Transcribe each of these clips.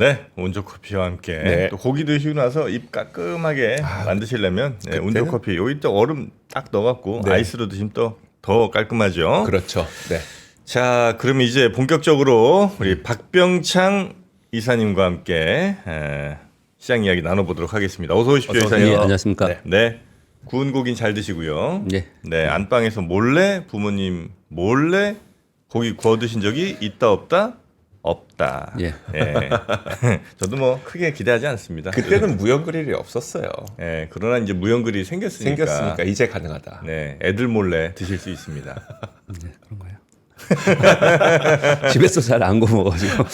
네, 온조커피와 함께 네. 또 고기 드시고 나서 입 깔끔하게 만드시려면 네, 온조커피 여기 또 얼음 딱 넣어갖고 네. 아이스로 드시면 또 더 깔끔하죠. 그렇죠. 네. 자, 그럼 이제 본격적으로 우리 박병창 이사님과 함께 시장 이야기 나눠보도록 하겠습니다. 어서 오십시오, 어서 이사님. 오세요. 네, 안녕하십니까. 네. 네, 구운 고기는 잘 드시고요. 네. 네, 안방에서 몰래 부모님 몰래 고기 구워 드신 적이 있다 없다? 없다. 예. 예. 저도 뭐 크게 기대하지 않습니다. 그때는 무형 그릴이 없었어요. 예, 그러나 이제 무형글이 생겼으니까 이제 가능하다. 네, 애들 몰래 드실 수 있습니다. 네, 그런가요? 집에서 잘 안 구워 먹어가지고.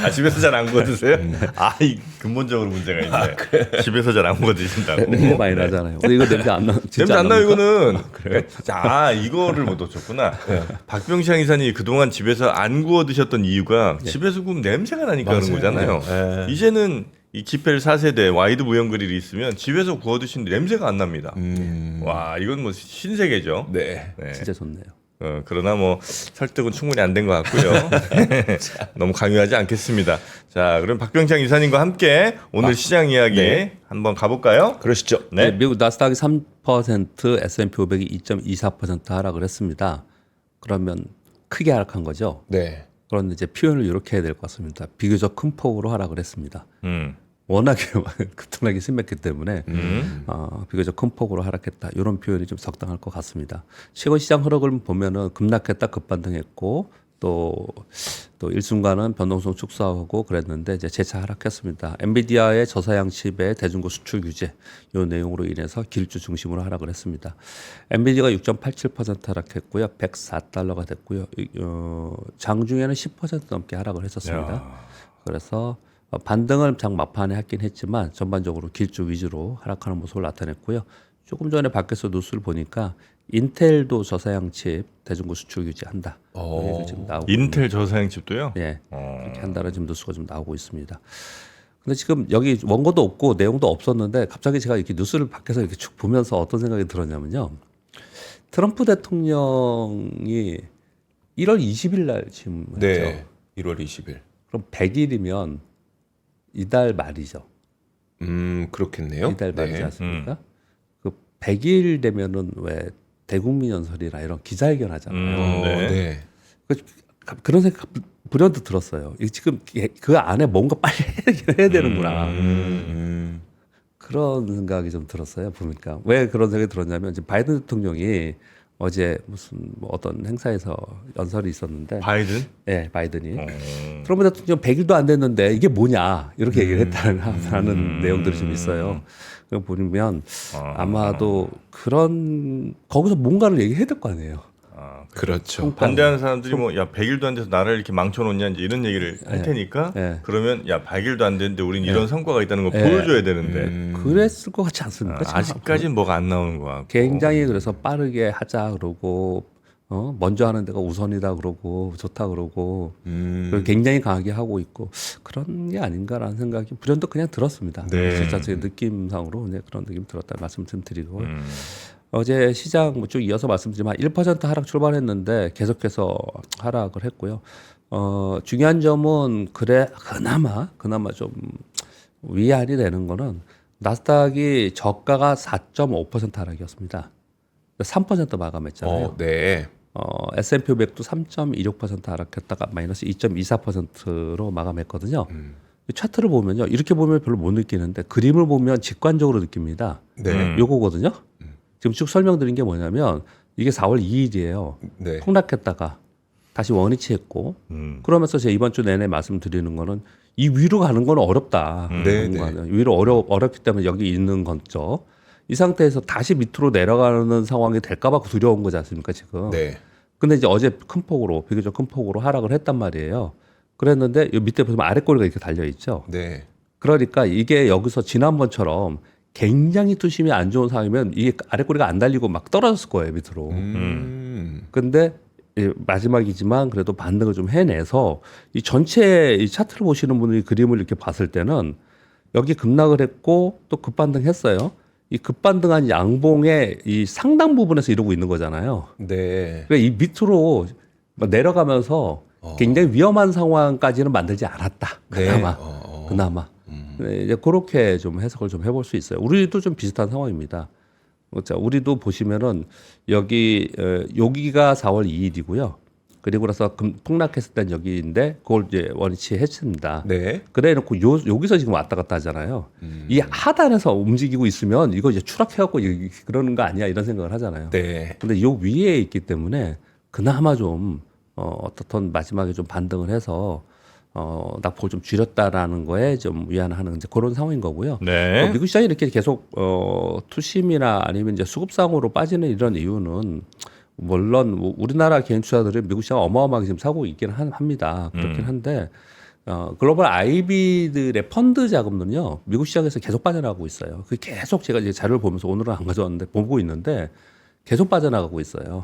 아, 집에서 잘 안 구워 드세요? 아, 이 근본적으로 문제가 있네. 집에서 잘 안 구워 드신다고. 냄새 많이 나잖아요. 근데 이거 냄새 안 나. 냄새 안 나요, 이거는. 그래요? 자, 이거를 못 놓쳤구나. 박병창 이사님이 그동안 집에서 안 구워 드셨던 이유가 집에서 구우면 냄새가 나니까 그런 거잖아요. 네. 이제는 이 기펠 4세대 와이드 무형 그릴이 있으면 집에서 구워 드시는 냄새가 안 납니다. 와, 이건 뭐 신세계죠. 네. 네. 진짜 좋네요. 그러나 뭐 설득은 충분히 안 된 것 같고요. 너무 강요하지 않겠습니다. 자, 그럼 박병창 이사님과 함께 오늘 시장 이야기 네. 한번 가볼까요? 그러시죠. 네, 네. 미국 나스닥이 3%, S&P 500이 2.24% 하락을 했습니다. 그러면 크게 하락한 거죠. 네. 그런데 이제 표현을 이렇게 해야 될 것 같습니다. 비교적 큰 폭으로 하락을 했습니다. 워낙에 급등하기 심했기 때문에 비교적 큰 폭으로 하락했다. 이런 표현이 좀 적당할 것 같습니다. 최근 시장 흐름을 보면은 급락했다 급반등했고 또 일순간은 변동성 축소하고 그랬는데 이제 재차 하락했습니다. 엔비디아의 저사양 칩의 대중고 수출 규제 이 내용으로 인해서 길주 중심으로 하락을 했습니다. 엔비디아가 6.87% 하락했고요. 104달러가 됐고요. 장중에는 10% 넘게 하락을 했었습니다. 그래서 반등을 장 막판에 하긴 했지만 전반적으로 길주 위주로 하락하는 모습을 나타냈고요. 조금 전에 밖에서 뉴스를 보니까 인텔도 저사양 칩 대중고 수출 규제한다. 얘기가 지금 나오고 인텔 저사양 칩도요? 예, 그렇게 한다는 지금 뉴스가 좀 나오고 있습니다. 근데 지금 여기 원고도 없고 내용도 없었는데 갑자기 제가 이렇게 뉴스를 밖에서 이렇게 쭉 보면서 어떤 생각이 들었냐면요. 트럼프 대통령이 1월 20일 날 취임했죠. 네. 1월 20일. 그럼 100일이면 이달 말이죠. 그렇겠네요. 이달 말이지 네. 않습니까? 그 100일 되면은 왜 대국민 연설이나 이런 기자회견 하잖아요. 네. 그런 생각 불현듯 들었어요. 이게 지금 그 안에 뭔가 빨리 해야 되는구나. 그런 생각이 좀 들었어요. 보니까 왜 그런 생각이 들었냐면 지금 바이든 대통령이 어제 무슨 뭐 어떤 행사에서 연설이 있었는데 바이든? 네, 바이든이 트럼프 대통령 100일도 안 됐는데 이게 뭐냐 이렇게 얘기를 했다는 내용들이 좀 있어요. 그거 보면 아마도 그런 거기서 뭔가를 얘기해야 될 거 아니에요. 그렇죠. 반대하는 사람들이 뭐 야 100일도 안 돼서 나라를 이렇게 망쳐놓냐 이제 이런 얘기를 할 테니까 네. 그러면 야 100일도 안 됐는데 우린 이런 성과가 있다는 걸 보여줘야 되는데 그랬을 것 같지 않습니까? 참. 아직까지는 뭐가 안 나오는 것 같고 굉장히 그래서 빠르게 하자 그러고 먼저 하는 데가 우선이다 그러고 좋다 그러고 그리고 굉장히 강하게 하고 있고 그런 게 아닌가라는 생각이 불현듯 그냥 들었습니다. 네. 실질적인 느낌상으로 네, 그런 느낌 들었다 말씀 좀 드리고 어제 시장 쭉 이어서 말씀드리면 1% 하락 출발했는데 계속해서 하락을 했고요. 중요한 점은 그나마 좀 위안이 되는 거는 나스닥이 저가가 4.5% 하락이었습니다. 3% 마감했잖아요. 네. S&P 500도 3.26% 하락했다가 마이너스 2.24%로 마감했거든요. 이 차트를 보면요. 이렇게 보면 별로 못 느끼는데 그림을 보면 직관적으로 느낍니다. 네. 요거거든요. 지금 쭉 설명드린 게 뭐냐면 이게 4월 2일이에요. 네. 폭락했다가 다시 원위치했고 그러면서 제가 이번 주 내내 말씀드리는 거는 이 위로 가는 건 어렵다. 네, 위로 어렵기 때문에 여기 있는 건죠. 이 상태에서 다시 밑으로 내려가는 상황이 될까봐 두려운 거지 않습니까 지금. 네. 근데 이제 어제 비교적 큰 폭으로 하락을 했단 말이에요. 그랬는데 이 밑에 보면 아래 꼬리가 이렇게 달려 있죠. 네. 그러니까 이게 여기서 지난번처럼 굉장히 투심이 안 좋은 상황이면 이게 아래 꼬리가 안 달리고 막 떨어졌을 거예요 밑으로. 근데 마지막이지만 그래도 반등을 좀 해내서 이 전체 이 차트를 보시는 분이 그림을 이렇게 봤을 때는 여기 급락을 했고 또 급반등했어요. 이 급반등한 양봉의 이 상당 부분에서 이러고 있는 거잖아요. 네. 그러니까 이 밑으로 내려가면서 굉장히 위험한 상황까지는 만들지 않았다. 그나마. 그나마 네, 이제 그렇게 좀 해석을 좀 해볼 수 있어요. 우리도 좀 비슷한 상황입니다. 자, 우리도 보시면은 여기가 4월 2일이고요. 그리고 나서 폭락했을 땐 여기인데 그걸 이제 원위치 했습니다. 네. 그래놓고 여기서 지금 왔다 갔다 하잖아요. 이 하단에서 움직이고 있으면 이거 이제 추락해갖고 그러는 거 아니야 이런 생각을 하잖아요. 네. 근데 요 위에 있기 때문에 그나마 좀 어떻든 마지막에 좀 반등을 해서 낙폭을 좀 줄였다라는 거에 좀 위안하는 이제 그런 상황인 거고요. 네. 미국 시장이 이렇게 계속 투심이나 아니면 이제 수급상으로 빠지는 이런 이유는 물론 우리나라 개인 투자들이 미국 시장 어마어마하게 지금 사고 있긴 합니다. 그렇긴 한데 글로벌 IB들의 펀드 자금은요 미국 시장에서 계속 빠져나가고 있어요. 그 계속 제가 이제 자료를 보면서 오늘은 안 가져왔는데 보고 있는데 계속 빠져나가고 있어요.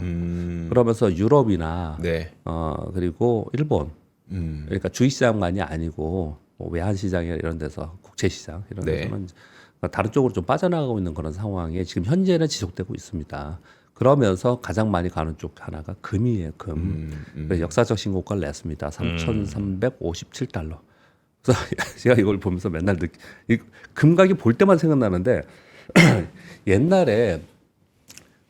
그러면서 유럽이나 네. 그리고 일본 그러니까 주식 시장만이 아니고 뭐 외환 시장이나 이런 데서 국채 시장 이런 네. 데서는 다른 쪽으로 좀 빠져나가고 있는 그런 상황에 지금 현재는 지속되고 있습니다. 그러면서 가장 많이 가는 쪽 하나가 금이에요. 그래서 역사적 신고가를 냈습니다. 3,357달러. 그래서 제가 이걸 보면서 맨날 금가격 볼 때만 생각나는데 옛날에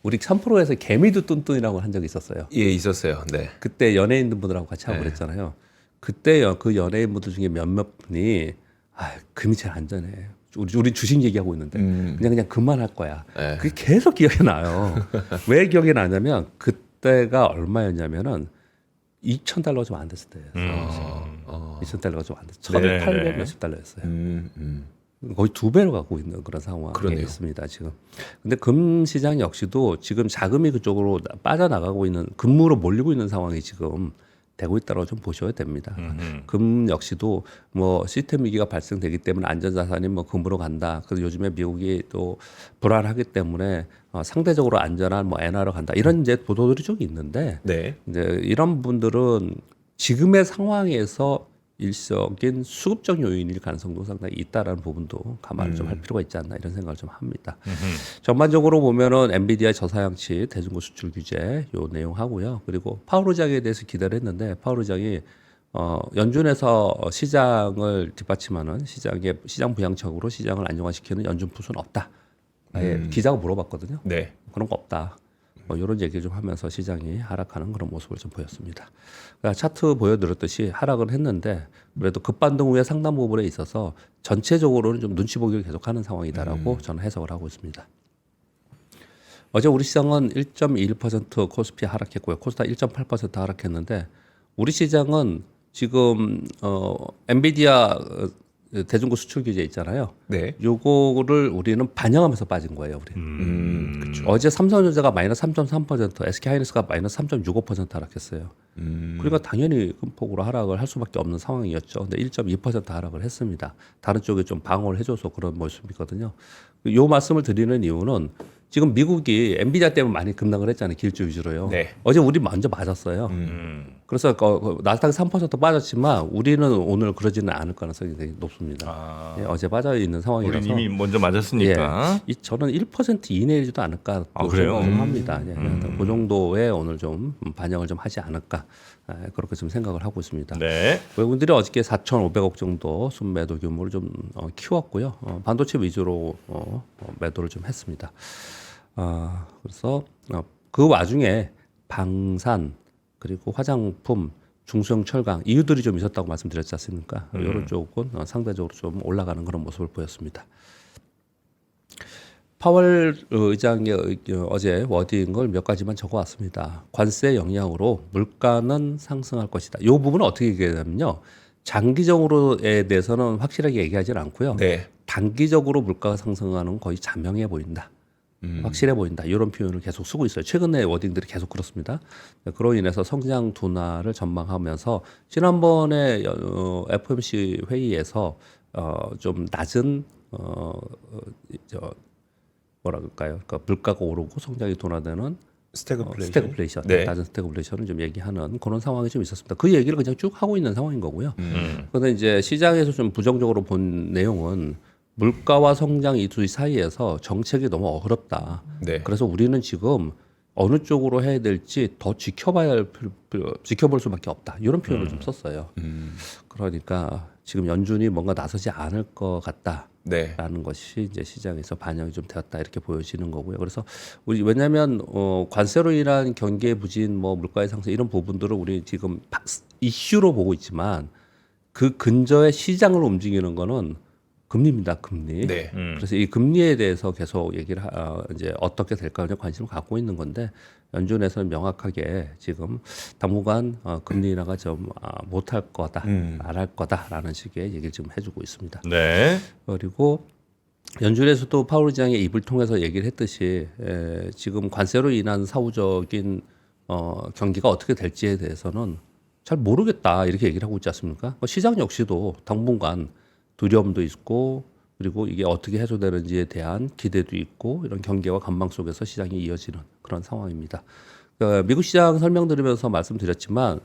우리 3프로에서 개미도 뚠뚠이라고 한 적이 있었어요. 예, 있었어요. 네. 그때 연예인분들하고 같이 하고 그랬잖아요. 그때 그 연예인분들 중에 몇몇 분이 금이 제일 안전해. 우리 주식 얘기하고 있는데 그냥 그만할 거야. 네. 그게 계속 기억이 나요. 왜 기억이 나냐면 그때가 얼마였냐면은 2,000달러가 좀 안 됐을 때였어요. 2,000달러가 좀 안 됐어요. 1,800 몇십 달러였어요. 거의 2배로 갖고 있는 그런 상황이 그러네요. 있습니다 지금. 근데 금 시장 역시도 지금 자금이 그쪽으로 빠져나가고 있는 금으로 몰리고 있는 상황이 지금 되고 있다고 좀 보셔야 됩니다. 금 역시도 뭐 시스템 위기가 발생되기 때문에 안전자산이 뭐 금으로 간다. 그래서 요즘에 미국이 또 불안하기 때문에 상대적으로 안전한 뭐 엔화로 간다. 이런 이제 보도들이 좀 있는데 네. 이제 이런 분들은 지금의 상황에서 일적인 수급적 요인일 가능성도 상당히 있다라는 부분도 감안을 좀 할 필요가 있지 않나 이런 생각을 좀 합니다. 전반적으로 보면은 엔비디아 저사양치 대중고 수출 규제 요 내용 하고요. 그리고 파월 의장에 대해서 기대를 했는데 파월 의장이 연준에서 시장을 뒷받침하는 시장 부양책으로 시장을 안정화시키는 연준 푸수는 없다. 아예 기자가 물어봤거든요. 네. 그런 거 없다. 뭐 이런 얘기 좀 하면서 시장이 하락하는 그런 모습을 좀 보였습니다. 그러니까 차트 보여드렸듯이 하락은 했는데 그래도 급반등 후에 상당 부분에 있어서 전체적으로는 좀 눈치 보기를 계속하는 상황이다라고 저는 해석을 하고 있습니다. 어제 우리 시장은 1.21% 코스피 하락했고요. 코스닥 1.8% 하락했는데 우리 시장은 지금 엔비디아 대중고 수출 규제 있잖아요. 네. 요거를 우리는 반영하면서 빠진 거예요, 우리. 그렇죠. 어제 삼성전자가 마이너스 3.3%, SK하이닉스가 마이너스 3.65% 하락했어요. 그러니까 당연히 큰 폭으로 하락을 할 수밖에 없는 상황이었죠. 근데 1.2% 하락을 했습니다. 다른 쪽에 좀 방어를 해줘서 그런 모습이거든요. 요 말씀을 드리는 이유는 지금 미국이 엔비디아 때문에 많이 급락을 했잖아요. 기술주 위주로요. 네. 어제 우리 먼저 맞았어요. 그래서 나스닥 3% 빠졌지만 우리는 오늘 그러지는 않을 가능성이 되게 높습니다. 예, 어제 빠져 있는 상황이라서. 우리 이미 먼저 맞았으니까. 예, 저는 1% 이내이지도 않을까 그래요? 좀 합니다. 예, 그 정도에 오늘 좀 반영을 좀 하지 않을까 그렇게 좀 생각을 하고 있습니다. 네. 외국인들이 어저께 4,500억 정도 순매도 규모를 좀 키웠고요. 반도체 위주로 매도를 좀 했습니다. 그래서 그 와중에 방산 그리고 화장품, 중소형 철강 이유들이 좀 있었다고 말씀드렸지 않습니까? 이런 쪽은 상대적으로 좀 올라가는 그런 모습을 보였습니다. 파월 의장의 어제 워딩을 몇 가지만 적어왔습니다. 관세 영향으로 물가는 상승할 것이다. 이 부분은 어떻게 얘기하냐면요. 장기적으로에 대해서는 확실하게 얘기하지는 않고요. 네. 단기적으로 물가가 상승하는 건 거의 자명해 보인다. 확실해 보인다. 이런 표현을 계속 쓰고 있어요. 최근에 워딩들이 계속 그렇습니다. 그로 인해서 성장 둔화를 전망하면서 지난번에 FOMC 회의에서 좀 낮은 뭐라 그럴까요? 그러니까 물가가 오르고 성장이 둔화되는 스태그플레이션, 네. 낮은 스태그플레이션을 좀 얘기하는 그런 상황이 좀 있었습니다. 그 얘기를 그냥 쭉 하고 있는 상황인 거고요. 그런데 이제 시장에서 좀 부정적으로 본 내용은 물가와 성장 이 두 사이에서 정책이 너무 어렵다. 네. 그래서 우리는 지금 어느 쪽으로 해야 될지 더 지켜볼 수밖에 없다. 이런 표현을 좀 썼어요. 그러니까 지금 연준이 뭔가 나서지 않을 것 같다. 네. 라는 것이 이제 시장에서 반영이 좀 되었다 이렇게 보여지는 거고요. 그래서 우리 왜냐하면 관세로 인한 경기 부진, 뭐 물가의 상승 이런 부분들을 우리 지금 이슈로 보고 있지만 그 근저의 시장을 움직이는 거는 금리입니다, 금리. 네. 그래서 이 금리에 대해서 계속 얘기를 이제 어떻게 될까 관심을 갖고 있는 건데 연준에서는 명확하게 지금 당분간 금리 인하가 좀 못할 거다, 안 할 거다라는 식의 얘기를 지금 해주고 있습니다. 네. 그리고 연준에서도 파월 의장의 입을 통해서 얘기를 했듯이 지금 관세로 인한 사후적인 경기가 어떻게 될지에 대해서는 잘 모르겠다 이렇게 얘기를 하고 있지 않습니까? 시장 역시도 당분간 두려움도 있고 그리고 이게 어떻게 해소되는지에 대한 기대도 있고 이런 경계와 관망 속에서 시장이 이어지는 그런 상황입니다. 그러니까 미국 시장 설명드리면서 말씀드렸지만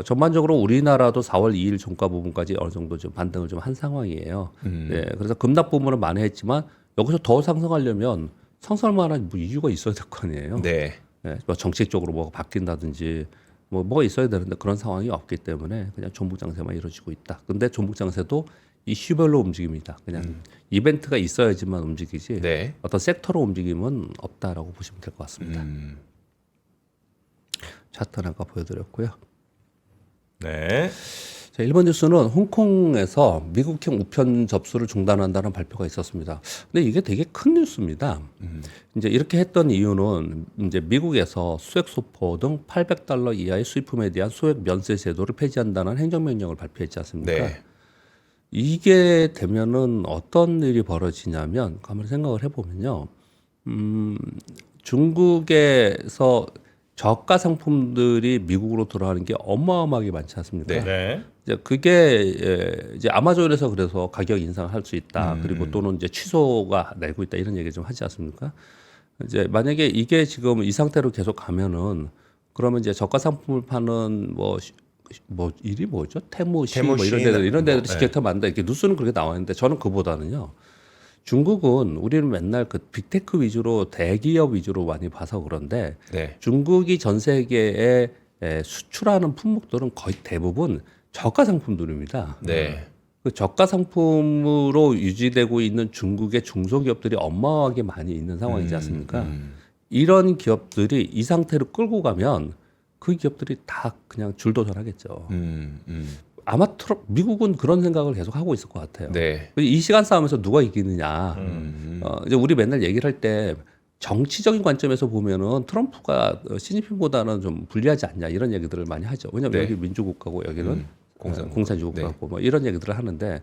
전반적으로 우리나라도 4월 2일 종가 부분까지 어느 정도 좀 반등을 좀 한 상황이에요. 네, 그래서 급락 부분을 만회했지만 여기서 더 상승하려면 상승할 만한 뭐 이유가 있어야 될 거 아니에요. 네. 네, 뭐 정책적으로 뭐가 바뀐다든지 뭐가 있어야 되는데 그런 상황이 없기 때문에 그냥 종목 장세만 이루어지고 있다. 근데 종목 장세도 이슈별로 움직입니다. 그냥 이벤트가 있어야지만 움직이지 네. 어떤 섹터로 움직임은 없다라고 보시면 될 것 같습니다. 차트 하나 보여드렸고요. 네. 자, 1번 뉴스는 홍콩에서 미국형 우편 접수를 중단한다는 발표가 있었습니다. 근데 이게 되게 큰 뉴스입니다. 이제 이렇게 했던 이유는 이제 미국에서 수액 소포 등 $800 이하의 수입품에 대한 소액 면세 제도를 폐지한다는 행정명령을 발표했지 않습니까? 네. 이게 되면은 어떤 일이 벌어지냐면 가만히 생각을 해보면요, 중국에서 저가 상품들이 미국으로 들어가는 게 어마어마하게 많지 않습니까? 네. 네. 이제 그게 이제 아마존에서 그래서 가격 인상할 수 있다. 그리고 또는 이제 취소가 내고 있다 이런 얘기 좀 하지 않습니까? 이제 만약에 이게 지금 이 상태로 계속 가면은 그러면 이제 저가 상품을 파는 뭐 일이 뭐죠? 테무시 뭐 이런 데들이 직격타 만다 이렇게 뉴스는 그렇게 나왔는데 저는 그보다는요. 중국은 우리는 맨날 그 빅테크 위주로 대기업 위주로 많이 봐서 그런데 네. 중국이 전 세계에 수출하는 품목들은 거의 대부분 저가 상품들입니다. 네. 그 저가 상품으로 유지되고 있는 중국의 중소기업들이 어마어마하게 많이 있는 상황이지 않습니까? 이런 기업들이 이 상태로 끌고 가면 그 기업들이 다 그냥 줄도전하겠죠. 아마 미국은 그런 생각을 계속 하고 있을 것 같아요. 네. 이 시간 싸움에서 누가 이기느냐. 이제 우리 맨날 얘기를 할 때 정치적인 관점에서 보면은 트럼프가 시진핑보다는 좀 불리하지 않냐 이런 얘기들을 많이 하죠. 왜냐하면 네. 여기 민주국가고 여기는 공산주국가고 네. 뭐 이런 얘기들을 하는데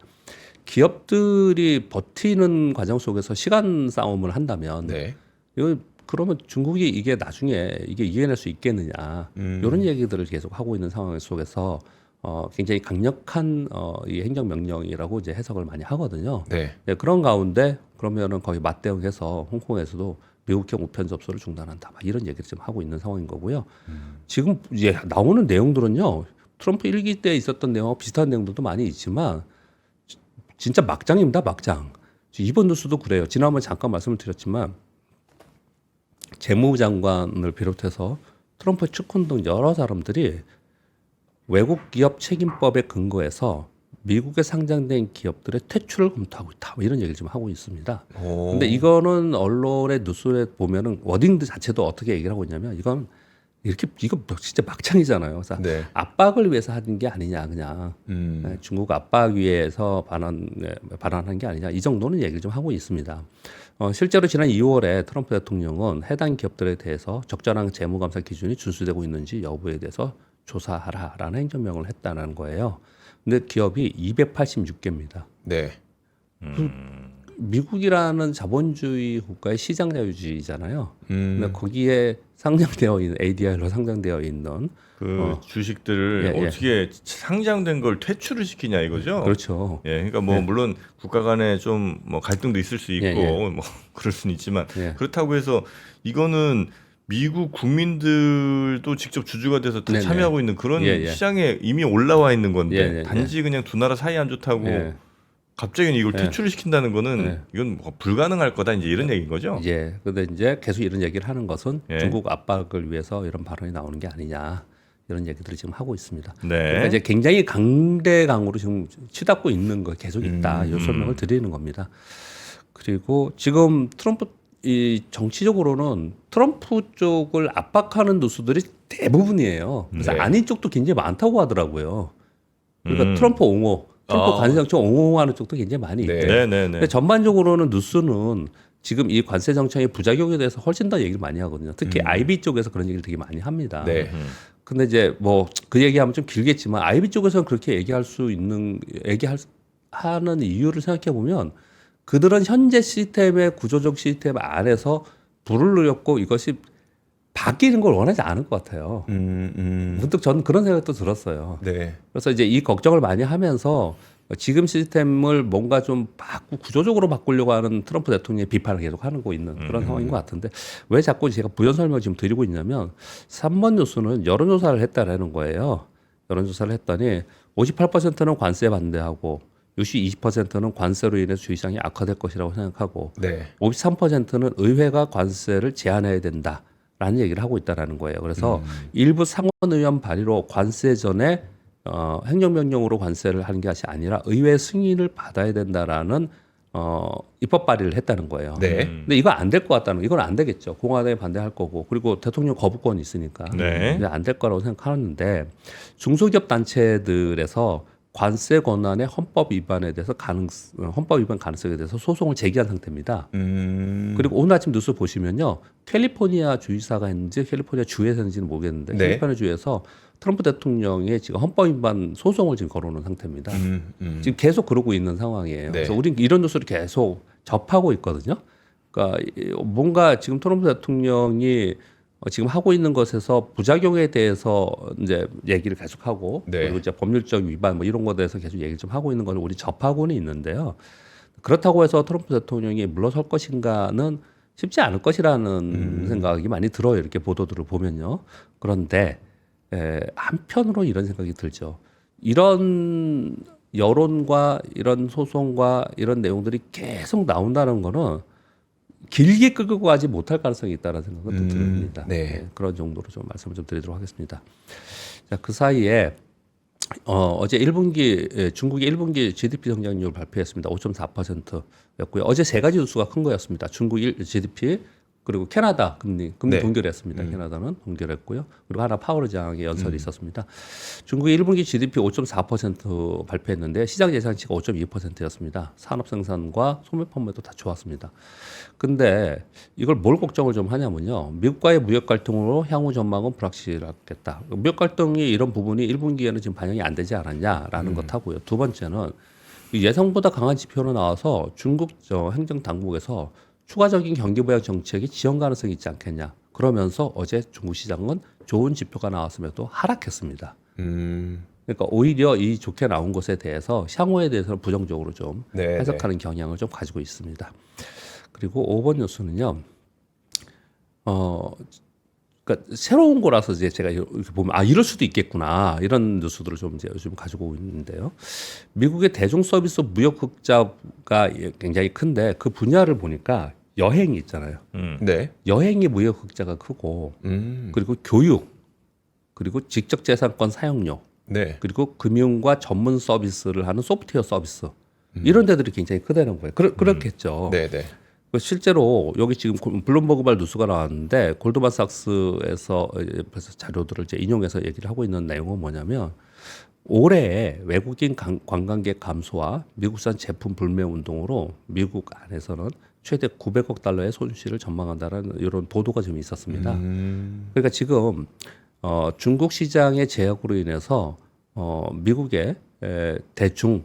기업들이 버티는 과정 속에서 시간 싸움을 한다면 네. 이거 그러면 중국이 이게 나중에 이게 이겨낼 수 있겠느냐 이런 얘기들을 계속 하고 있는 상황 속에서 굉장히 강력한 이 행정명령이라고 이제 해석을 많이 하거든요. 네. 네, 그런 가운데 그러면은 거의 맞대응해서 홍콩에서도 미국형 우편 접수를 중단한다. 막 이런 얘기를 지금 하고 있는 상황인 거고요. 지금 이제 나오는 내용들은요. 트럼프 1기 때 있었던 내용하고 비슷한 내용들도 많이 있지만 진짜 막장입니다. 막장. 이번 뉴스도 그래요. 지난번에 잠깐 말씀을 드렸지만 재무부 장관을 비롯해서 트럼프 측근 등 여러 사람들이 외국 기업 책임법에 근거해서 미국에 상장된 기업들의 퇴출을 검토하고 있다. 뭐 이런 얘기를 좀 하고 있습니다. 근데 이거는 언론의 뉴스에 보면은 워딩 자체도 어떻게 얘기를 하고 있냐면 이거 진짜 막창이잖아요. 그래서 네. 압박을 위해서 하는 게 아니냐 그냥 네, 중국 압박 위해서 발언한 게 아니냐 이 정도는 얘기를 좀 하고 있습니다. 실제로 지난 2월에 트럼프 대통령은 해당 기업들에 대해서 적절한 재무감사 기준이 준수되고 있는지 여부에 대해서 조사하라라는 행정명령을 했다는 거예요. 근데 기업이 286개입니다. 네. 미국이라는 자본주의 국가의 시장 자유주의잖아요. 근데 거기에 상장되어 있는 ADR로 상장되어 있는 주식들을 예, 예. 어떻게 상장된 걸 퇴출을 시키냐 이거죠. 그렇죠. 예, 그러니까 뭐 물론 국가 간에 좀 뭐 갈등도 있을 수 있고 예, 예. 뭐 그럴 수는 있지만 예. 그렇다고 해서 이거는 미국 국민들도 직접 주주가 돼서 다 네네. 참여하고 있는 그런 예, 예. 시장에 이미 올라와 있는 건데 예, 예, 단지 그냥 두 나라 사이 안 좋다고 예. 갑자기 이걸 네. 퇴출을 시킨다는 거는 네. 이건 뭐 불가능할 거다 이제 이런 얘기인 거죠. 예. 근데 이제 계속 이런 얘기를 하는 것은 예. 중국 압박을 위해서 이런 발언이 나오는 게 아니냐 이런 얘기들을 지금 하고 있습니다. 네. 그러니까 이제 굉장히 강대강으로 지금 치닫고 있는 거 계속 있다. 이 설명을 드리는 겁니다. 그리고 지금 트럼프 이 정치적으로는 트럼프 쪽을 압박하는 뉴스들이 대부분이에요. 그래서 네. 아닌 쪽도 굉장히 많다고 하더라고요. 그러니까 트럼프 옹호, 트럼프 아. 관세 정책 옹호하는 쪽도 굉장히 많이 네. 있대요. 네네네. 근데 전반적으로는 뉴스는 지금 이 관세 정책의 부작용에 대해서 훨씬 더 얘기를 많이 하거든요. 특히 IB 쪽에서 그런 얘기를 되게 많이 합니다. 네. 근데 이제 뭐 그 얘기하면 좀 길겠지만 IB 쪽에서는 그렇게 얘기할 수 있는 하는 이유를 생각해 보면 그들은 현재 시스템의 구조적 시스템 안에서 불을 누렸고 이것이 바뀌는 걸 원하지 않을 것 같아요. 문득 저는 그런 생각도 들었어요. 네. 그래서 이제 이 걱정을 많이 하면서 지금 시스템을 뭔가 좀 구조적으로 바꾸려고 하는 트럼프 대통령의 비판을 계속 하고 있는 그런 상황인 것 같은데 왜 자꾸 제가 부연 설명을 지금 드리고 있냐면 3번 뉴스는 여론조사를 했다라는 거예요. 여론조사를 했더니 58%는 관세 반대하고 20%는 관세로 인해서 주의장이 악화될 것이라고 생각하고 네. 53%는 의회가 관세를 제한해야 된다라는 얘기를 하고 있다라는 거예요. 그래서 일부 상원 의원 발의로 관세 전에 행정명령으로 관세를 하는 것이 아니라 의회 승인을 받아야 된다라는 입법 발의를 했다는 거예요. 네. 근데 이거 안 될 것 같다는 거. 이건 안 되겠죠. 공화당이 반대할 거고 그리고 대통령 거부권이 있으니까 네. 안 될 거라고 생각하는데 중소기업 단체들에서 관세 권한의 헌법 위반에 대해서 헌법 위반 가능성에 대해서 소송을 제기한 상태입니다. 그리고 오늘 아침 뉴스 보시면요, 캘리포니아 주지사가 했는지 캘리포니아 주에서 했는지는 모르겠는데 네. 캘리포니아 주에서 트럼프 대통령의 지금 헌법 위반 소송을 지금 걸어놓은 상태입니다. 지금 계속 그러고 있는 상황이에요. 네. 그래서 우린 이런 뉴스를 계속 접하고 있거든요. 그러니까 뭔가 지금 트럼프 대통령이 지금 하고 있는 것에서 부작용에 대해서 이제 얘기를 계속하고 네. 그리고 이제 법률적 위반 뭐 이런 것에 대해서 계속 얘기를 좀 하고 있는 걸 우리 접하고는 있는데요. 그렇다고 해서 트럼프 대통령이 물러설 것인가는 쉽지 않을 것이라는 생각이 많이 들어요. 이렇게 보도들을 보면요. 그런데 한편으로 이런 생각이 들죠. 이런 여론과 이런 소송과 이런 내용들이 계속 나온다는 거는 길게 끌고 가지 못할 가능성이 있다는 생각은 또 듭니다. 네. 그런 정도로 좀 말씀을 좀 드리도록 하겠습니다. 자, 그 사이에 어제 1분기 중국의 1분기 GDP 성장률 발표했습니다. 5.4%였고요. 어제 세 가지 뉴스가 큰 거였습니다. 중국 GDP 그리고 캐나다 금리 네. 동결했습니다. 캐나다는 동결했고요. 그리고 하나 파월의장의 연설이 있었습니다. 중국의 1분기 GDP 5.4% 발표했는데 시장 예상치가 5.2%였습니다. 산업 생산과 소매 판매도 다 좋았습니다. 근데 이걸 뭘 걱정을 좀 하냐면요. 미국과의 무역 갈등으로 향후 전망은 불확실하겠다. 무역 갈등이 이런 부분이 1분기에는 지금 반영이 안 되지 않았냐라는 것하고요. 두 번째는 예상보다 강한 지표로 나와서 중국 행정 당국에서 추가적인 경기 부양 정책이 지연 가능성이 있지 않겠냐. 그러면서 어제 중국 시장은 좋은 지표가 나왔음에도 하락했습니다. 그러니까 오히려 이 좋게 나온 것에 대해서 향후에 대해서는 부정적으로 좀 네, 해석하는 경향을 좀 가지고 있습니다. 그리고 5번 뉴스는요. 그러니까 새로운 거라서 이제 제가 이렇게 보면 이럴 수도 있겠구나 이런 뉴스들을 좀 이제 요즘 가지고 있는데요. 미국의 대중 서비스 무역 흑자가 굉장히 큰데 그 분야를 보니까 여행이 있잖아요. 네. 여행이 무역 흑자가 크고 그리고 교육 그리고 지적재산권 사용료 네. 그리고 금융과 전문 서비스를 하는 소프트웨어 서비스 이런 데들이 굉장히 크다는 거예요. 그렇겠죠. 네, 네. 실제로 여기 지금 블룸버그발 뉴스가 나왔는데 골드만삭스에서 벌써 자료들을 이제 인용해서 얘기를 하고 있는 내용은 뭐냐면 올해 외국인 관광객 감소와 미국산 제품 불매 운동으로 미국 안에서는 최대 900억 달러의 손실을 전망한다는 이런 보도가 좀 있었습니다. 그러니까 지금 중국 시장의 제약으로 인해서 미국의 대중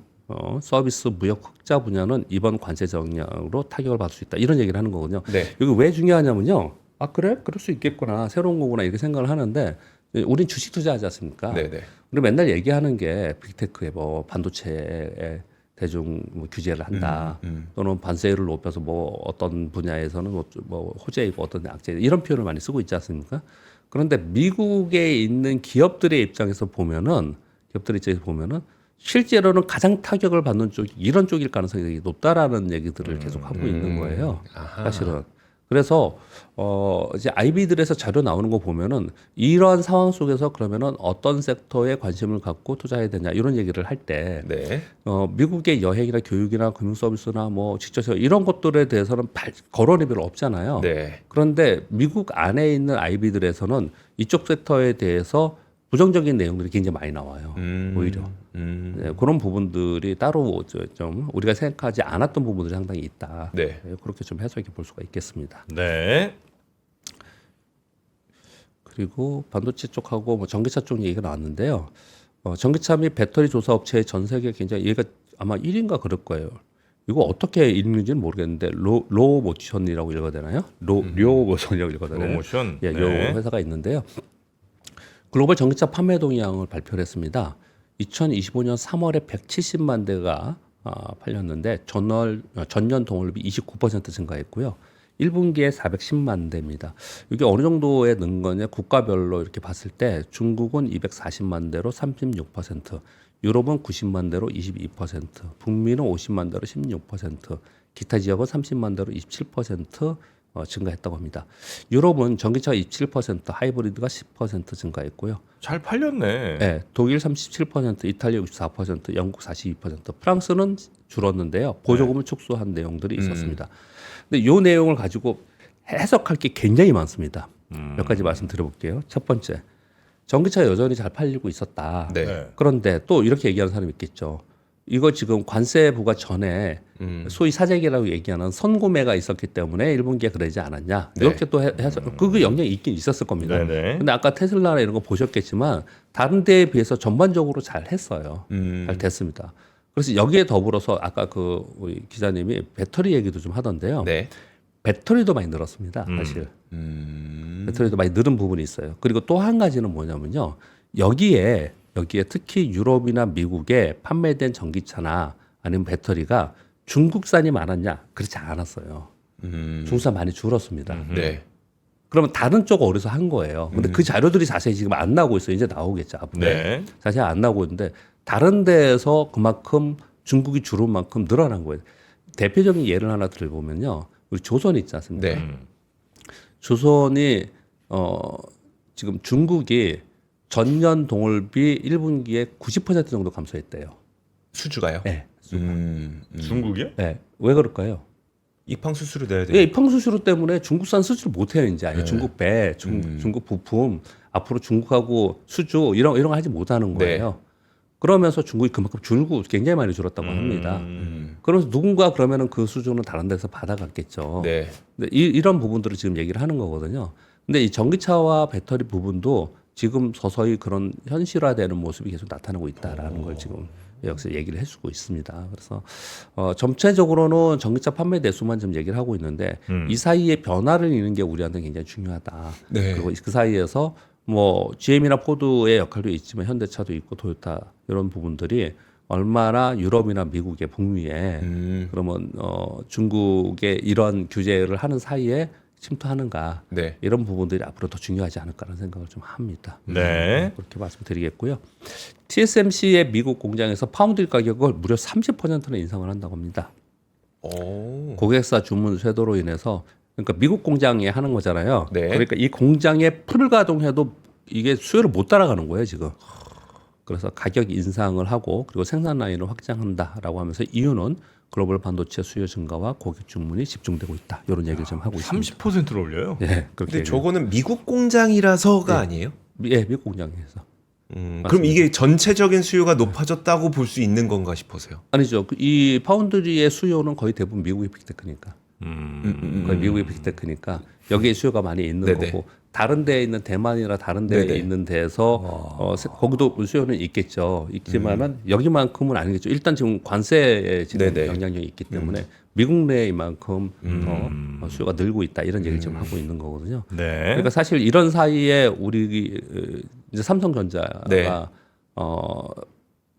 서비스 무역 흑자 분야는 이번 관세 정량으로 타격을 받을 수 있다. 이런 얘기를 하는 거거든요. 네. 여기 왜 중요하냐면요. 그래? 그럴 수 있겠구나. 새로운 거구나. 이렇게 생각을 하는데 우린 주식 투자하지 않습니까? 네, 네. 우리 맨날 얘기하는 게 빅테크에 뭐 반도체에 대중 뭐 규제를 한다. 또는 관세율을 높여서 뭐 어떤 분야에서는 뭐 호재이고 어떤 악재 이런 표현을 많이 쓰고 있지 않습니까? 그런데 미국에 있는 기업들의 입장에서 보면은 실제로는 가장 타격을 받는 쪽이 이런 쪽일 가능성이 되게 높다라는 얘기들을 계속 하고 있는 거예요. 사실은. 그래서 이제 IB들에서 자료 나오는 거 보면은 이러한 상황 속에서 그러면은 어떤 섹터에 관심을 갖고 투자해야 되냐 이런 얘기를 할 때 네. 미국의 여행이나 교육이나 금융 서비스나 뭐 직접 이런 것들에 대해서는 거론이 별로 없잖아요. 네. 그런데 미국 안에 있는 IB들에서는 이쪽 섹터에 대해서 부정적인 내용들이 굉장히 많이 나와요. 오히려 네, 그런 부분들이 따로 좀 우리가 생각하지 않았던 부분들이 상당히 있다. 네. 그렇게 좀 해석해 볼 수가 있겠습니다. 네. 그리고 반도체 쪽하고 뭐 전기차 쪽 얘기가 나왔는데요. 전기차 및 배터리 조사 업체의 전 세계 굉장히 얘가 아마 1위인가 그럴 거예요. 이거 어떻게 읽는지는 모르겠는데 로모션이라고 읽어야 되나요? 료모션이라고 읽어야 되나요? 로모션. 예, 네. 요 회사가 있는데요. 글로벌 전기차 판매 동향을 발표를 했습니다. 2025년 3월에 170만 대가 팔렸는데 전년 동월비 29% 증가했고요. 1분기에 410만 대입니다. 이게 어느 정도에 는 거냐 국가별로 이렇게 봤을 때 중국은 240만 대로 36%, 유럽은 90만 대로 22%, 북미는 50만 대로 16%, 기타 지역은 30만 대로 27% 증가했다고 합니다. 유럽은 전기차가 27%, 하이브리드가 10% 증가했고요. 잘 팔렸네. 네, 독일 37%, 이탈리아 64%, 영국 42%, 프랑스는 줄었는데요. 보조금을 축소한 내용들이 있었습니다. 근데 이 내용을 가지고 해석할 게 굉장히 많습니다. 몇 가지 말씀드려볼게요. 첫 번째, 전기차 여전히 잘 팔리고 있었다. 네. 그런데 또 이렇게 얘기하는 사람이 있겠죠. 이거 지금 관세 부과 전에 소위 사재기라고 얘기하는 선구매가 있었기 때문에 1분기에 그러지 않았냐. 네. 이렇게 또 해서 그 영향이 있긴 있었을 겁니다. 네네. 근데 아까 테슬라나 이런 거 보셨겠지만 다른 데에 비해서 전반적으로 잘 했어요. 잘 됐습니다. 그래서 여기에 더불어서 아까 그 우리 기자님이 배터리 얘기도 좀 하던데요. 네. 배터리도 많이 늘었습니다. 사실. 배터리도 많이 늘은 부분이 있어요. 그리고 또 한 가지는 뭐냐면요. 여기에 특히 유럽이나 미국에 판매된 전기차나 아니면 배터리가 중국산이 많았냐? 그렇지 않았어요. 중국산 많이 줄었습니다. 네. 그러면 다른 쪽 어디서 한 거예요. 근데 그 자료들이 자세히 지금 안 나오고 있어요. 이제 나오겠죠. 앞으로. 네. 자세히 안 나오고 있는데 다른 데에서 그만큼 중국이 줄은 만큼 늘어난 거예요. 대표적인 예를 하나 들어보면요. 우리 조선 있지 않습니까? 네. 조선이 지금 중국이 전년 동월비 1분기에 90% 정도 감소했대요. 수주가요? 네. 중국이요? 네. 왜 그럴까요? 입항 수수료 내야 돼요. 예, 입항 수수료 때문에 중국산 수주를 못 해요, 이제. 아니, 중국 배, 중국 부품 앞으로 중국하고 수주 이런 거 하지 못하는 거예요. 그러면서 중국이 그만큼 줄고 굉장히 많이 줄었다고 합니다. 그러면서 누군가 그러면은 그 수주는 다른 데서 받아갔겠죠. 네. 근데 이런 부분들을 지금 얘기를 하는 거거든요. 근데 이 전기차와 배터리 부분도 지금 서서히 그런 현실화되는 모습이 계속 나타나고 있다라는 걸 지금 여기서 얘기를 해주고 있습니다. 그래서 전체적으로는 전기차 판매 대수만 좀 얘기를 하고 있는데 이 사이에 변화를 잇는 게 우리한테 굉장히 중요하다. 네. 그리고 그 사이에서 뭐 GM이나 포드의 역할도 있지만 현대차도 있고 토요타 이런 부분들이 얼마나 유럽이나 미국의 북미에 그러면 중국의 이런 규제를 하는 사이에 침투하는가 네. 이런 부분들이 앞으로 더 중요하지 않을까라는 생각을 좀 합니다. 네. 그렇게 말씀드리겠고요. TSMC의 미국 공장에서 파운드리 가격을 무려 30%나 인상을 한다고 합니다. 오. 고객사 주문 쇄도로 인해서 그러니까 미국 공장에 하는 거잖아요. 네. 그러니까 이 공장에 풀 가동해도 이게 수요를 못 따라가는 거예요 지금. 그래서 가격 인상을 하고 그리고 생산 라인을 확장한다라고 하면서 이유는 글로벌 반도체 수요 증가와 고객 주문이 집중되고 있다. 이런 얘기를 좀 하고 있습니다. 30%를 올려요? 예, 그렇게. 근데 저거는 미국 공장이라서가 아니에요? 예, 미국 공장에서. 그럼 이게 전체적인 수요가 높아졌다고 볼 수 있는 건가 싶어서요. 아니죠. 이 파운드리의 수요는 거의 대부분 미국의 빅테크니까. 거의 미국의 빅테크니까 여기에 수요가 많이 있는 네네. 거고 다른 데에 있는 대만이나 다른 데에 네네. 있는 데서 거기도 수요는 있겠죠. 있지만은 여기만큼은 아니겠죠. 일단 지금 관세에 지금 네네. 영향력이 있기 때문에 미국 내에 이만큼 수요가 늘고 있다 이런 얘기를 지금 하고 있는 거거든요. 네. 그러니까 사실 이런 사이에 우리 이제 삼성전자가 네.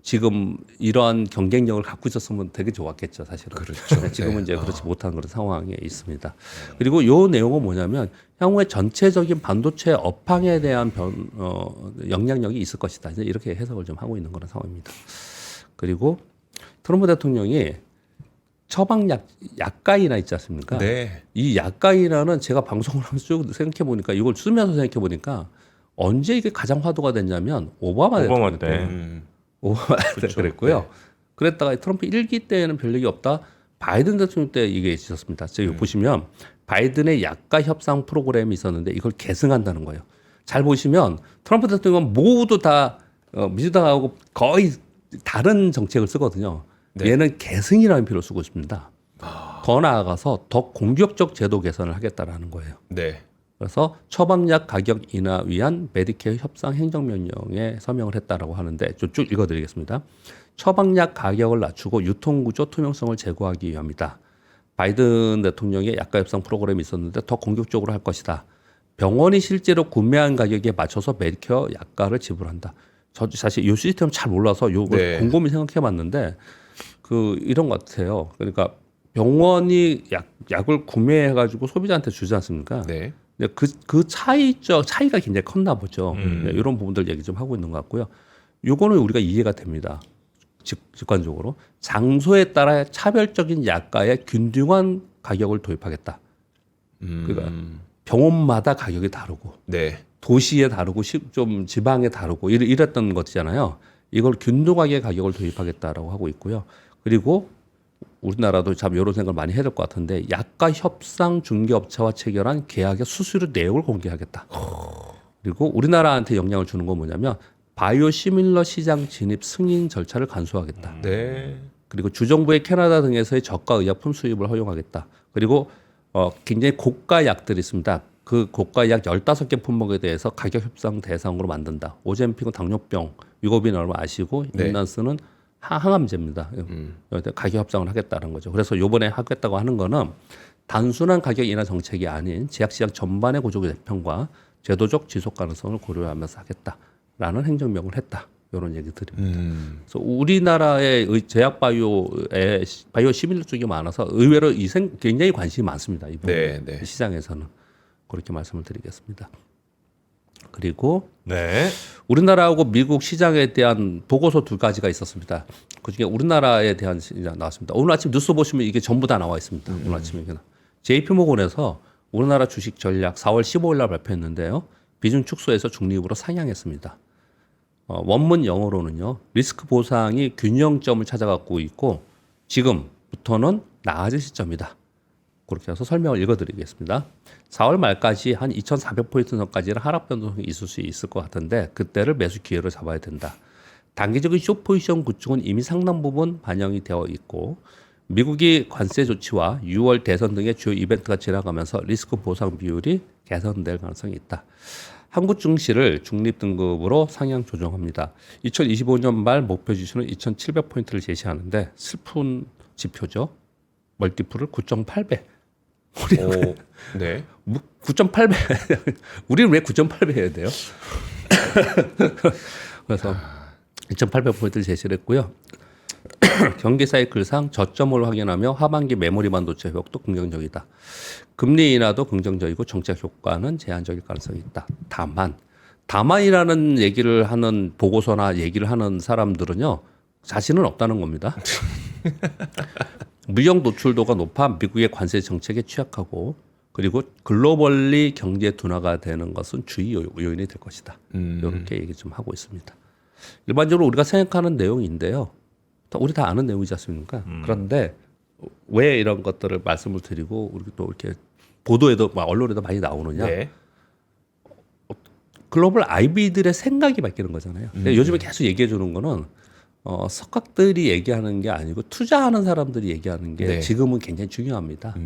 지금 이러한 경쟁력을 갖고 있었으면 되게 좋았겠죠, 사실은. 그렇죠. 지금은 이제 그렇지 못한 그런 상황에 있습니다. 그리고 요 내용은 뭐냐면 향후에 전체적인 반도체 업황에 대한 영향력이 있을 것이다. 이제 이렇게 해석을 좀 하고 있는 그런 상황입니다. 그리고 트럼프 대통령이 처방 약가이나 있지 않습니까? 네. 이 약가이나는 제가 방송을 하면서 쭉 생각해 보니까 이걸 쓰면서 생각해 보니까 언제 이게 가장 화두가 됐냐면 오바마 대통령 때. 오바마 때 그랬고요. 네. 그랬다가 트럼프 1기 때에는 별 얘기 없다. 바이든 대통령 때 이게 있었습니다. 저기 보시면 바이든의 약가 협상 프로그램이 있었는데 이걸 계승한다는 거예요. 잘 보시면 트럼프 대통령은 모두 다 민주당하고 거의 다른 정책을 쓰거든요. 네. 얘는 계승이라는 표현을 쓰고 있습니다. 더 나아가서 더 공격적 제도 개선을 하겠다라는 거예요. 네. 그래서 처방약 가격 인하 위한 메디케어 협상 행정명령에 서명을 했다라고 하는데 쭉 읽어드리겠습니다. 처방약 가격을 낮추고 유통구조 투명성을 제고하기 위함이다. 바이든 대통령의 약가 협상 프로그램이 있었는데 더 공격적으로 할 것이다. 병원이 실제로 구매한 가격에 맞춰서 메디케어 약가를 지불한다. 저 사실 이 시스템 잘 몰라서 요걸 네. 곰곰이 생각해봤는데 이런 것 같아요. 그러니까 병원이 약을 구매해가지고 소비자한테 주지 않습니까? 네. 근데 그 차이가 굉장히 컸나 보죠. 네, 이런 부분들 얘기 좀 하고 있는 것 같고요. 요거는 우리가 이해가 됩니다. 직관적으로 장소에 따라 차별적인 약가에 균등한 가격을 도입하겠다. 그러니까 병원마다 가격이 다르고 네. 도시에 다르고 좀 지방에 다르고 이랬던 것이잖아요. 이걸 균등하게 가격을 도입하겠다라고 하고 있고요. 그리고 우리나라도 참 이런 생각을 많이 해야 될 것 같은데 약가 협상 중개업체와 체결한 계약의 수수료 내역을 공개하겠다. 그리고 우리나라한테 영향을 주는 건 뭐냐면 바이오시밀러 시장 진입 승인 절차를 간소화하겠다. 네. 그리고 주정부의 캐나다 등에서의 저가 의약품 수입을 허용하겠다. 그리고 굉장히 고가 약들이 있습니다. 그 고가 약 15개 품목에 대해서 가격 협상 대상으로 만든다. 오젬픽은 당뇨병, 위고비는 얼마 아시고 네. 인난스는 항암제입니다. 가격 협상을 하겠다는 거죠. 그래서 요번에 하겠다고 하는 거는 단순한 가격 인하 정책이 아닌 제약시장 전반의 구조 개편과 제도적 지속 가능성을 고려하면서 하겠다라는 행정명을 했다. 이런 얘기들입니다. 그래서 우리나라의 제약 바이오 시밀러 쪽이 많아서 의외로 굉장히 관심이 많습니다. 이 부분 네, 네. 시장에서는 그렇게 말씀을 드리겠습니다. 그리고 네. 우리나라하고 미국 시장에 대한 보고서 두 가지가 있었습니다. 그중에 우리나라에 대한 시장 나왔습니다. 오늘 아침 뉴스 보시면 이게 전부 다 나와 있습니다. 오늘 아침에 JP모건에서 우리나라 주식 전략 4월 15일 날 발표했는데요. 비중 축소해서 중립으로 상향했습니다. 원문 영어로는요. 리스크 보상이 균형점을 찾아가고 있고 지금부터는 나아질 시점이다. 그렇게 해서 설명을 읽어드리겠습니다. 4월 말까지 한 2,400포인트 선까지는 하락 변동성이 있을 수 있을 것 같은데 그때를 매수 기회로 잡아야 된다. 단기적인 숏 포지션 구축은 이미 상당 부분 반영이 되어 있고 미국이 관세 조치와 6월 대선 등의 주요 이벤트가 지나가면서 리스크 보상 비율이 개선될 가능성이 있다. 한국 증시를 중립 등급으로 상향 조정합니다. 2025년 말 목표 지수는 2,700포인트를 제시하는데 슬픈 지표죠. 멀티플을 9.8배. 오, 네. 9.8배. 우리는 왜 9.8배 해야 돼요? 그래서 2,800포인트를 제시를 했고요. 경기 사이클상 저점을 확인하며 하반기 메모리 반도체 회복도 긍정적이다. 금리 인하도 긍정적이고 정책 효과는 제한적일 가능성이 있다. 다만이라는 얘기를 하는 보고서나 얘기를 하는 사람들은요. 자신은 없다는 겁니다. 무역 노출도가 높아 미국의 관세 정책에 취약하고 그리고 글로벌리 경제 둔화가 되는 것은 주의 요인이 될 것이다. 이렇게 얘기 좀 하고 있습니다. 일반적으로 우리가 생각하는 내용인데요. 우리 다 아는 내용이지 않습니까? 그런데 왜 이런 것들을 말씀을 드리고 우리 또 이렇게 보도에도 언론에도 많이 나오느냐? 네. 글로벌 IB들의 생각이 바뀌는 거잖아요. 요즘에 계속 얘기해 주는 거는 석학들이 얘기하는 게 아니고 투자하는 사람들이 얘기하는 게 네. 지금은 굉장히 중요합니다.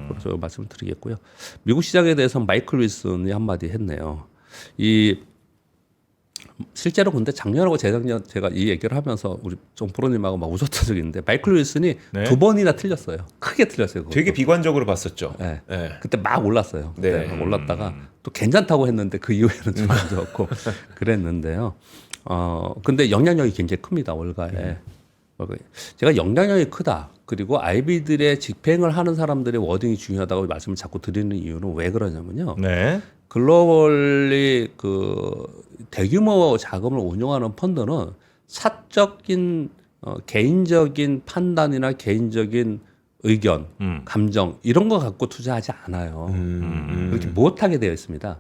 그래서 말씀을 드리겠고요. 미국 시장에 대해서 마이클 윌슨이 한마디 했네요. 실제로 근데 작년하고 재작년 제가 이 얘기를 하면서 우리 정 프로님하고 막 웃었던 적이 있는데 마이클 윌슨이 네. 2번이나 틀렸어요. 크게 틀렸어요. 그것도. 되게 비관적으로 봤었죠. 네. 네. 그때 막 올랐어요. 네. 막 올랐다가 또 괜찮다고 했는데 그 이후에는 좀 안 좋았고 그랬는데요. 근데 영향력이 굉장히 큽니다. 월가에. 제가 영향력이 크다. 그리고 IB들의 집행을 하는 사람들의 워딩이 중요하다고 말씀을 자꾸 드리는 이유는 왜 그러냐면요. 네. 글로벌리 대규모 자금을 운용하는 펀드는 사적인 개인적인 판단이나 개인적인 의견, 감정 이런 거 갖고 투자하지 않아요. 그렇게 못하게 되어 있습니다.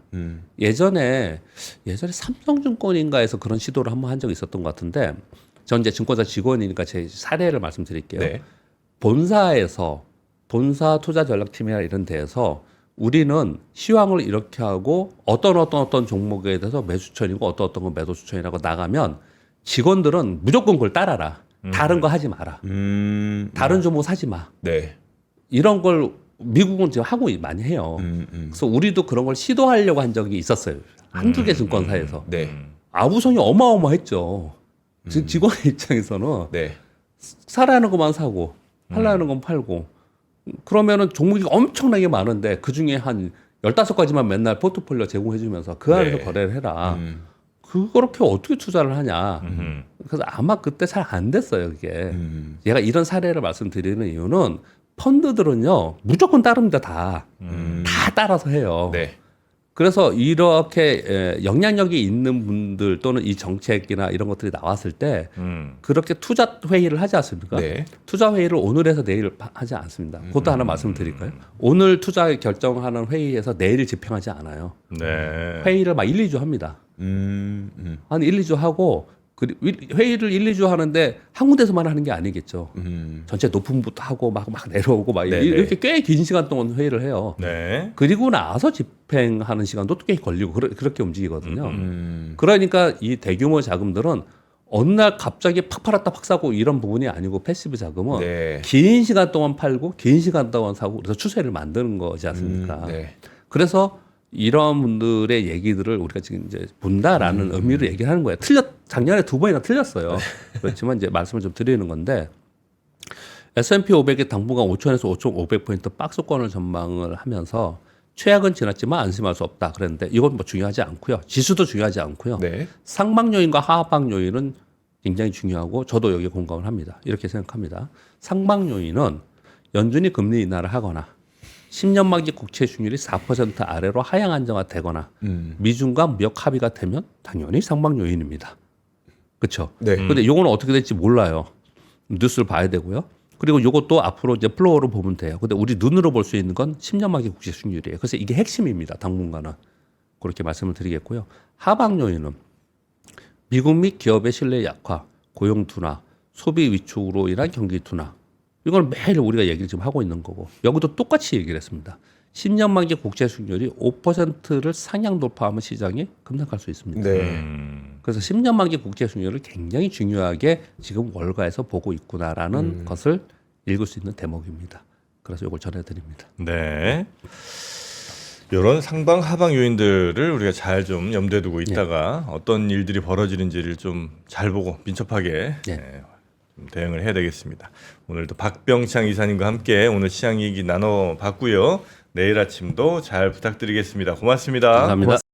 예전에 삼성증권인가에서 그런 시도를 한번 한 적이 있었던 것 같은데, 전 이제 증권사 직원이니까 제 사례를 말씀드릴게요. 네. 본사 투자 전략팀이나 이런 데에서 우리는 시황을 이렇게 하고 어떤 종목에 대해서 매수 추천이고 어떤 건 매도 추천이라고 나가면 직원들은 무조건 그걸 따라라. 다른 거 하지 마라. 다른 종목 사지 마. 네. 이런 걸 미국은 지금 하고 많이 해요. 그래서 우리도 그런 걸 시도하려고 한 적이 있었어요. 한두 개 증권사에서. 네. 아우성이 어마어마했죠. 직원의 입장에서는 네. 사라는 것만 사고 팔라는 건 팔고, 그러면은 종목이 엄청나게 많은데 그 중에 한 15가지만 맨날 포트폴리오 제공해 주면서 그 안에서 네. 거래를 해라. 그렇게 어떻게 투자를 하냐. 그래서 아마 그때 잘 안 됐어요, 그게. 제가 이런 사례를 말씀드리는 이유는 펀드들은요, 무조건 따릅니다, 다. 다 따라서 해요. 네. 그래서 이렇게 영향력이 있는 분들 또는 이 정책이나 이런 것들이 나왔을 때 그렇게 투자 회의를 하지 않습니까? 네. 투자 회의를 오늘 해서 내일 하지 않습니다. 그것도 하나 말씀드릴까요? 오늘 투자 결정하는 회의에서 내일 집행하지 않아요. 네. 회의를 막 1, 2주 합니다. 한 1, 2주 하고 회의를 1, 2주 하는데 한 군데서만 하는 게 아니겠죠. 전체 높은 부터 하고 막 내려오고 막 네네. 이렇게 꽤 긴 시간 동안 회의를 해요. 네. 그리고 나서 집행하는 시간도 꽤 걸리고 그렇게 움직이거든요. 그러니까 이 대규모 자금들은 어느 날 갑자기 팍 팔았다 팍 사고 이런 부분이 아니고 패시브 자금은 네. 긴 시간 동안 팔고 긴 시간 동안 사고 그래서 추세를 만드는 거지 않습니까? 네. 그래서 이런 분들의 얘기들을 우리가 지금 이제 본다라는 의미로 얘기를 하는 거예요. 작년에 2번이나 틀렸어요. 그렇지만 이제 말씀을 좀 드리는 건데, S&P 500의 당분간 5,000에서 5,500포인트 박스권을 전망을 하면서 최악은 지났지만 안심할 수 없다 그랬는데, 이건 뭐 중요하지 않고요. 지수도 중요하지 않고요. 네. 상방 요인과 하방 요인은 굉장히 중요하고 저도 여기에 공감을 합니다. 이렇게 생각합니다. 상방 요인은 연준이 금리 인하를 하거나 10년 만기 국채 수익률이 4% 아래로 하향 안정화되거나 미중과 무역 합의가 되면 당연히 상방 요인입니다. 그렇죠? 네. 근데 요거는 어떻게 될지 몰라요. 뉴스를 봐야 되고요. 그리고 요것도 앞으로 이제 플로어로 보면 돼요. 근데 우리 눈으로 볼 수 있는 건 10년 만기 국채 수익률이에요. 그래서 이게 핵심입니다. 당분간은. 그렇게 말씀을 드리겠고요. 하방 요인은 미국 및 기업의 신뢰 약화, 고용 둔화, 소비 위축으로 인한 경기 둔화. 이건 매일 우리가 얘기를 지금 하고 있는 거고, 여기도 똑같이 얘기를 했습니다. 10년 만기 국채 수익률이 5%를 상향 돌파하면 시장이 급락할 수 있습니다. 네. 그래서 10년 만기 국채 수익률을 굉장히 중요하게 지금 월가에서 보고 있구나라는 것을 읽을 수 있는 대목입니다. 그래서 이걸 전해드립니다. 네. 이런 상방 하방 요인들을 우리가 잘 좀 염두에 두고 있다가 어떤 일들이 벌어지는지를 좀 잘 보고 민첩하게 좀 대응을 해야 되겠습니다. 오늘도 박병창 이사님과 함께 오늘 시장 얘기 나눠봤고요. 내일 아침도 잘 부탁드리겠습니다. 고맙습니다. 감사합니다.